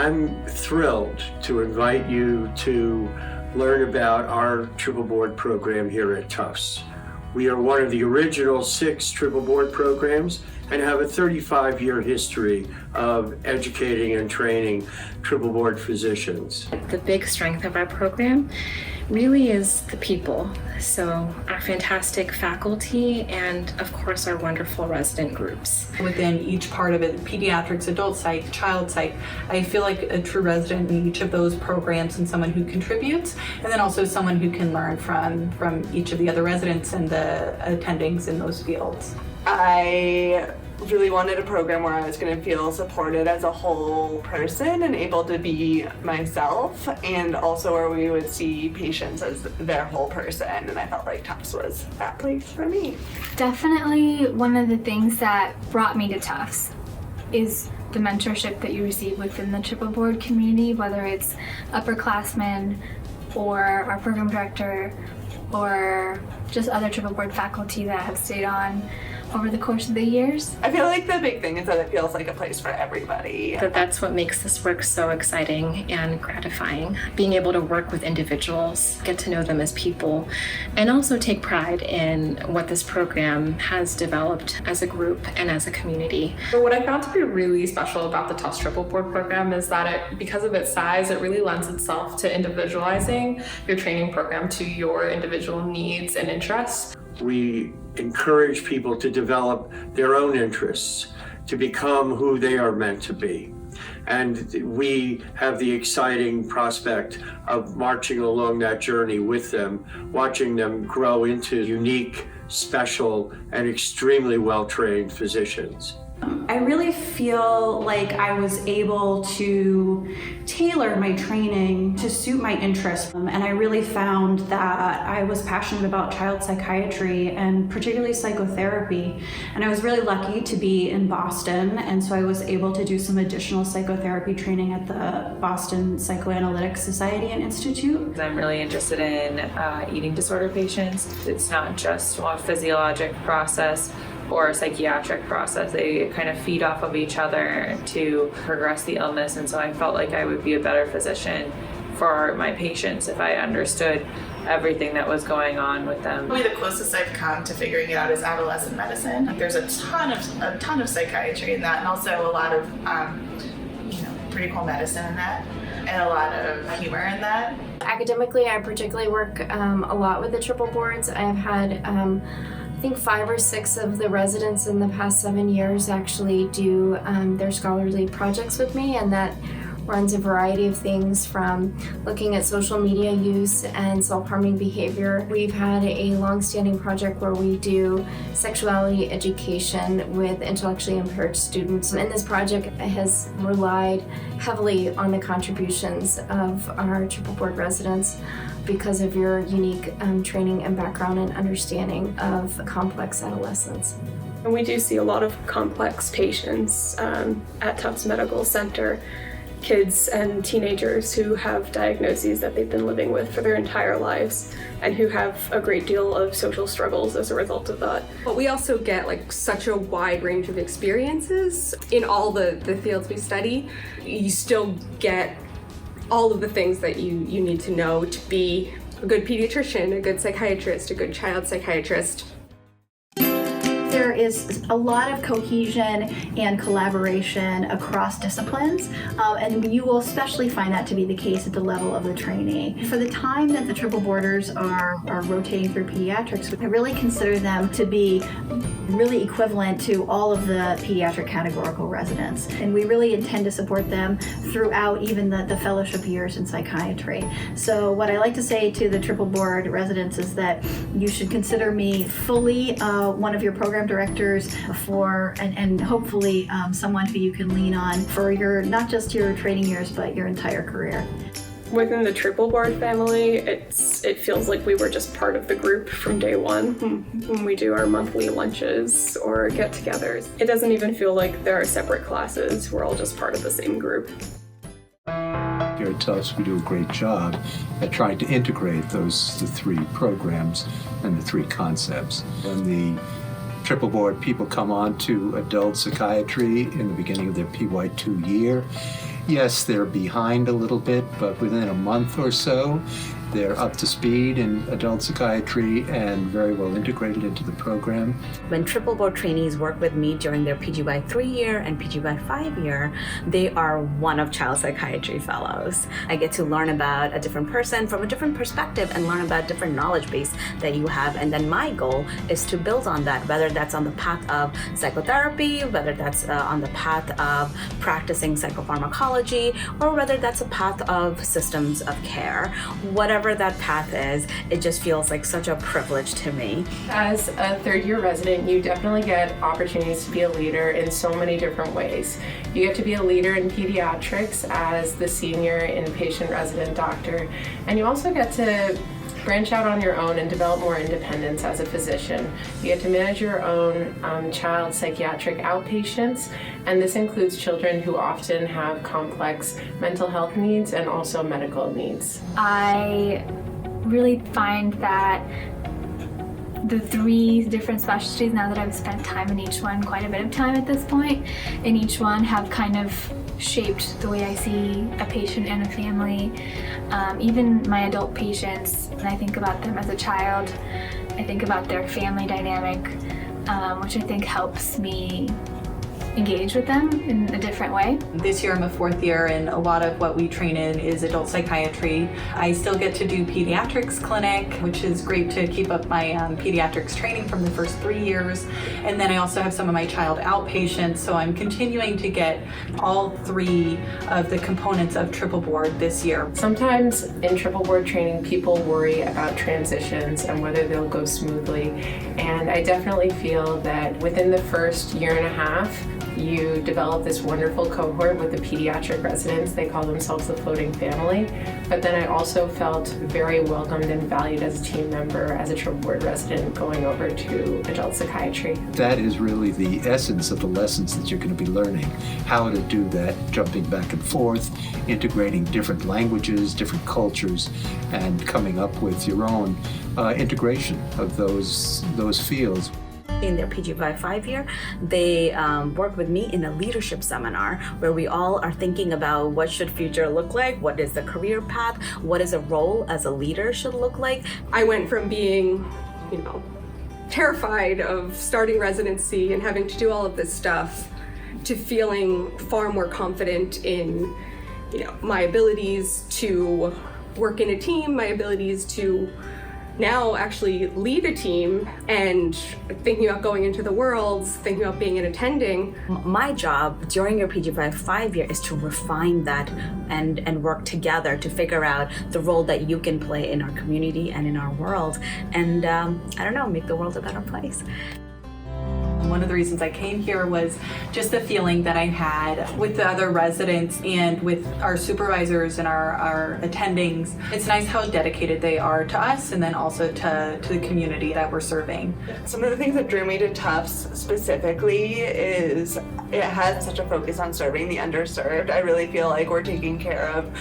I'm thrilled to invite you to learn about our triple board program here at Tufts. We are one of the original 6 triple board programs and have a 35-year history of educating and training triple board physicians. The big strength of our program really is the people. So our fantastic faculty and of course our wonderful resident groups. Within each part of it, pediatrics, adult psych, child psych, I feel like a true resident in each of those programs and someone who contributes, and then also someone who can learn from each of the other residents and the attendings in those fields. I really wanted a program where I was going to feel supported as a whole person and able to be myself, and also where we would see patients as their whole person, and I felt like Tufts was that place for me. Definitely one of the things that brought me to Tufts is the mentorship that you receive within the triple board community, whether it's upperclassmen or our program director or just other triple board faculty that have stayed on over the course of the years. I feel like the big thing is that it feels like a place for everybody. That's what makes this work so exciting and gratifying. Being able to work with individuals, get to know them as people, and also take pride in what this program has developed as a group and as a community. So what I found to be really special about the Tufts Triple Board program is that because of its size, it really lends itself to individualizing your training program to your individual needs and interests. We encourage people to develop their own interests, to become who they are meant to be. And we have the exciting prospect of marching along that journey with them, watching them grow into unique, special, and extremely well-trained physicians. I really feel like I was able to tailor my training to suit my interests, and I really found that I was passionate about child psychiatry and particularly psychotherapy, and I was really lucky to be in Boston, and so I was able to do some additional psychotherapy training at the Boston Psychoanalytic Society and Institute. I'm really interested in eating disorder patients. It's not just a physiologic process or a psychiatric process. They kind of feed off of each other to progress the illness, and so I felt like I would be a better physician for my patients if I understood everything that was going on with them. Probably the closest I've come to figuring it out is adolescent medicine. There's a ton of psychiatry in that, and also a lot of pretty cool medicine in that, and a lot of humor in that. Academically, I particularly work a lot with the triple boards. I have had I think 5 or 6 of the residents in the past 7 years actually do their scholarly projects with me, and that runs a variety of things from looking at social media use and self-harming behavior. We've had a long-standing project where we do sexuality education with intellectually impaired students, and this project has relied heavily on the contributions of our triple board residents because of your unique training and background and understanding of complex adolescence. And we do see a lot of complex patients at Tufts Medical Center, kids and teenagers who have diagnoses that they've been living with for their entire lives and who have a great deal of social struggles as a result of that. But we also get such a wide range of experiences in all the fields we study. You still get all of the things that you need to know to be a good pediatrician, a good psychiatrist, a good child psychiatrist. There is a lot of cohesion and collaboration across disciplines, and you will especially find that to be the case at the level of the trainee. For the time that the triple boarders are rotating through pediatrics, I really consider them to be really equivalent to all of the pediatric categorical residents, and we really intend to support them throughout even the fellowship years in psychiatry. So what I like to say to the triple board residents is that you should consider me fully one of your program directors and hopefully someone who you can lean on for not just your training years but your entire career. Within the triple board family, it feels like we were just part of the group from day one when we do our monthly lunches or get-togethers. It doesn't even feel like there are separate classes. We're all just part of the same group. Here at Tufts, we do a great job at trying to integrate the 3 programs and the 3 concepts. When the triple board people come on to adult psychiatry in the beginning of their PY2 year, Yes, they're behind a little bit, but within a month or so, they're up to speed in adult psychiatry and very well integrated into the program. When triple board trainees work with me during their PGY 3-year and PGY 5-year, they are one of child psychiatry fellows. I get to learn about a different person from a different perspective and learn about different knowledge base that you have. And then my goal is to build on that, whether that's on the path of psychotherapy, whether that's on the path of practicing psychopharmacology, or whether that's a path of systems of care. Whatever that path is, it just feels like such a privilege to me. As a third-year resident, you definitely get opportunities to be a leader in so many different ways. You get to be a leader in pediatrics as the senior inpatient resident doctor, and you also get to branch out on your own and develop more independence as a physician. You get to manage your own child psychiatric outpatients, and this includes children who often have complex mental health needs and also medical needs. I really find that the 3 different specialties, now that I've spent time in each one, quite a bit of time at this point, in each one have kind of shaped the way I see a patient and a family. Even my adult patients, when I think about them as a child, I think about their family dynamic, which I think helps me engage with them in a different way. This year I'm a 4th year, and a lot of what we train in is adult psychiatry. I still get to do pediatrics clinic, which is great to keep up my pediatrics training from the first 3 years. And then I also have some of my child outpatients, so I'm continuing to get all 3 of the components of triple board this year. Sometimes in triple board training, people worry about transitions and whether they'll go smoothly. And I definitely feel that within the first year and a half, you develop this wonderful cohort with the pediatric residents. They call themselves the floating family. But then I also felt very welcomed and valued as a team member, as a triple board resident going over to adult psychiatry. That is really the essence of the lessons that you're going to be learning. How to do that, jumping back and forth, integrating different languages, different cultures, and coming up with your own integration of those fields. In their PGY 5-year, they work with me in a leadership seminar where we all are thinking about what should future look like, what is the career path, what is a role as a leader should look like. I went from being, terrified of starting residency and having to do all of this stuff to feeling far more confident in, my abilities to work in a team, my abilities to now actually lead a team, and thinking about going into the world, thinking about being an attending. My job during your PGY 5-year is to refine that and work together to figure out the role that you can play in our community and in our world, and make the world a better place. One of the reasons I came here was just the feeling that I had with the other residents and with our supervisors and our attendings. It's nice how dedicated they are to us, and then also to the community that we're serving. Some of the things that drew me to Tufts specifically is it has such a focus on serving the underserved. I really feel like we're taking care of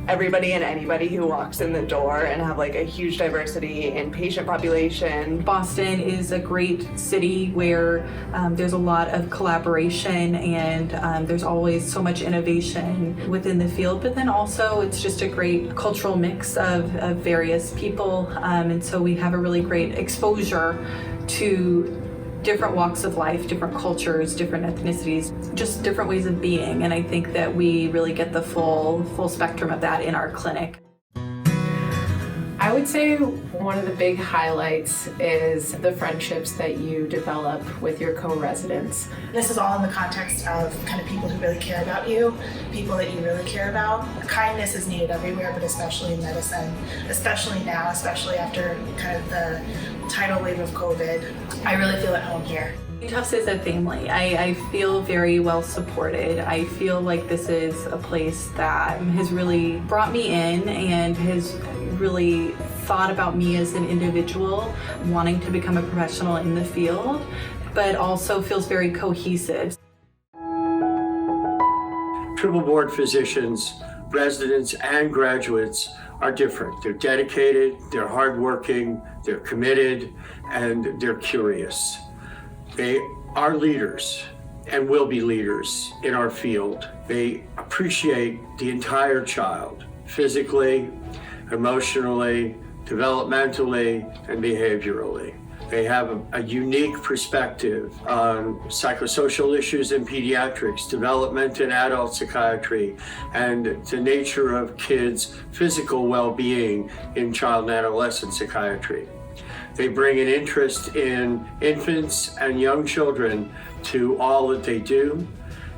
everybody and anybody who walks in the door, and have like a huge diversity in patient population. Boston is a great city where there's a lot of collaboration, and there's always so much innovation within the field, but then also it's just a great cultural mix of various people, and so we have a really great exposure to different walks of life, different cultures, different ethnicities, just different ways of being. And I think that we really get the full spectrum of that in our clinic. I would say one of the big highlights is the friendships that you develop with your co-residents. This is all in the context of kind of people who really care about you, people that you really care about. Kindness is needed everywhere, but especially in medicine, especially now, especially after kind of the tidal wave of COVID. I really feel at home here. Tufts is a family. I feel very well supported. I feel like this is a place that has really brought me in and has really thought about me as an individual, wanting to become a professional in the field, but also feels very cohesive. Triple board physicians, residents, and graduates are different. They're dedicated, they're hardworking, they're committed, and they're curious. They are leaders and will be leaders in our field. They appreciate appreciate the entire child, physically, emotionally, developmentally, and behaviorally. They have a unique perspective on psychosocial issues in pediatrics, development in adult psychiatry, and the nature of kids' physical well-being in child and adolescent psychiatry. They bring an interest in infants and young children to all that they do,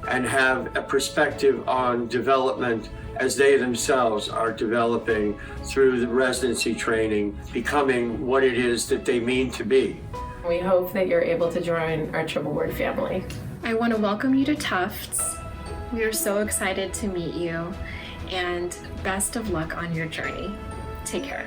and have a perspective on development as they themselves are developing through the residency training, becoming what it is that they mean to be. We hope that you're able to join our Triple Board family. I want to welcome you to Tufts. We are so excited to meet you, and best of luck on your journey. Take care.